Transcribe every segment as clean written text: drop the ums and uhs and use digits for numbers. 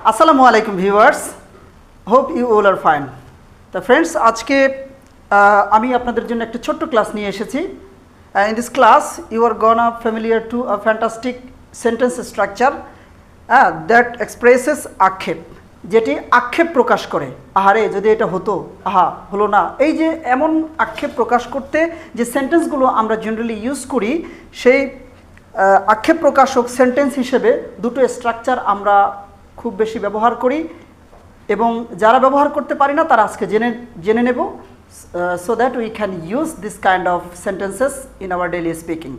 আসসালামু আলাইকুম viewers, hope you all are fine. তো ফ্রেন্ডস, আজকে আমি আপনাদের জন্য একটা ছোট্ট ক্লাস নিয়ে এসেছি। In this class you are gonna familiar to a fantastic sentence structure that expresses আক্ষেপ, যেটি আক্ষেপ প্রকাশ করে। আহারে যদি এটা হতো, আহা হলো না, এই যে এমন আক্ষেপ প্রকাশ করতে যে সেন্টেন্সগুলো আমরা জেনারেলি ইউজ করি, সেই আক্ষেপ প্রকাশক সেন্টেন্স হিসেবে দুটো স্ট্রাকচার আমরা খুব বেশি ব্যবহার করি, এবং যারা ব্যবহার করতে পারি না তারা আজকে জেনে নেব, so that we can use this kind of sentences in our daily speaking.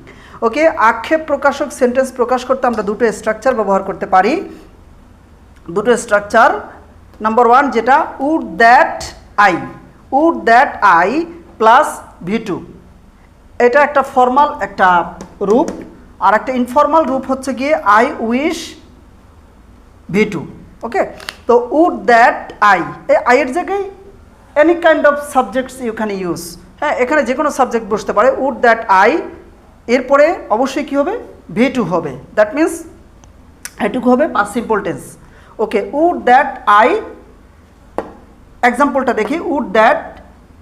Okay, আক্ষেপ প্রকাশক সেন্টেন্স প্রকাশ করতে আমরা দুটো স্ট্রাকচার ব্যবহার করতে পারি। দুটো স্ট্রাকচার, নাম্বার ওয়ান যেটা would that I plus V2, এটা একটা ফর্মাল একটা রূপ, আর একটা ইনফর্মাল রূপ হচ্ছে গিয়ে আই উইশ V2। ওকে, তো উড দ্যাট এই আইয়ের জায়গায় any kind of subjects you can use. হ্যাঁ, এখানে যে কোনো সাবজেক্ট বসতে পারে। উড দ্যাট আই, এরপরে অবশ্যই কী হবে, V2 হবে। দ্যাট মিন্স এটুকু হবে past simple tense. Okay, would that I, এক্সাম্পলটা দেখি। উড দ্যাট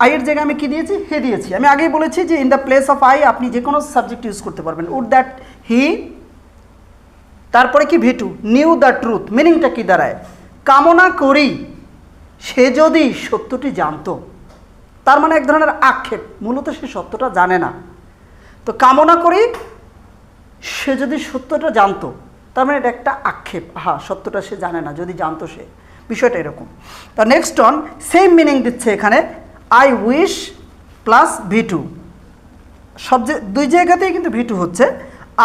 আইয়ের জায়গায় আমি কী দিয়েছি, হে দিয়েছি। আমি আগেই বলেছি যে in the place of I আপনি যে কোনো সাবজেক্ট ইউজ করতে পারবেন। উড দ্যাট হি, তারপরে কি V2, নিউ দ্য ট্রুথ। মিনিংটা কী দাঁড়ায়, কামনা করি সে যদি সত্যটি জানতো। তার মানে এক ধরনের আক্ষেপ, মূলত সে সত্যটা জানে না। তো কামনা করি সে যদি সত্যটা জানতো, তার মানে এটা একটা আক্ষেপ, হ্যাঁ সত্যটা সে জানে না, যদি জানতো সে, বিষয়টা এরকম। তা নেক্সট অন সেম মিনিং দিচ্ছে এখানে, আই উইশ প্লাস V2, দুই জায়গাতেই কিন্তু V2 হচ্ছে।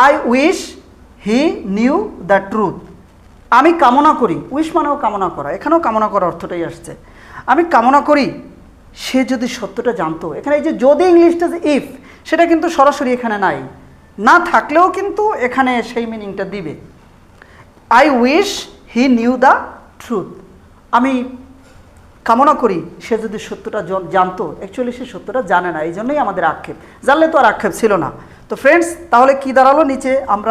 I wish he knew the truth, আমি কামনা করি, উইশ মানেও কামনা করা, এখানেও কামনা করার অর্থটাই আসছে। আমি কামনা করি সে যদি সত্যটা জানতো। এখানে এই যে যদি ইংলিশটা যে ইফ, সেটা কিন্তু সরাসরি এখানে নাই, না থাকলেও কিন্তু এখানে সেই মিনিংটা দিবে। I wish he knew the truth, আমি কামনা করি সে যদি সত্যটা জানতো। অ্যাকচুয়ালি সে সত্যটা জানে না, এই জন্যই আমাদের আক্ষেপ, জানলে তো আর আক্ষেপ ছিল না। তো ফ্রেন্ডস, তাহলে কি দাঁড়ালো, নিচে আমরা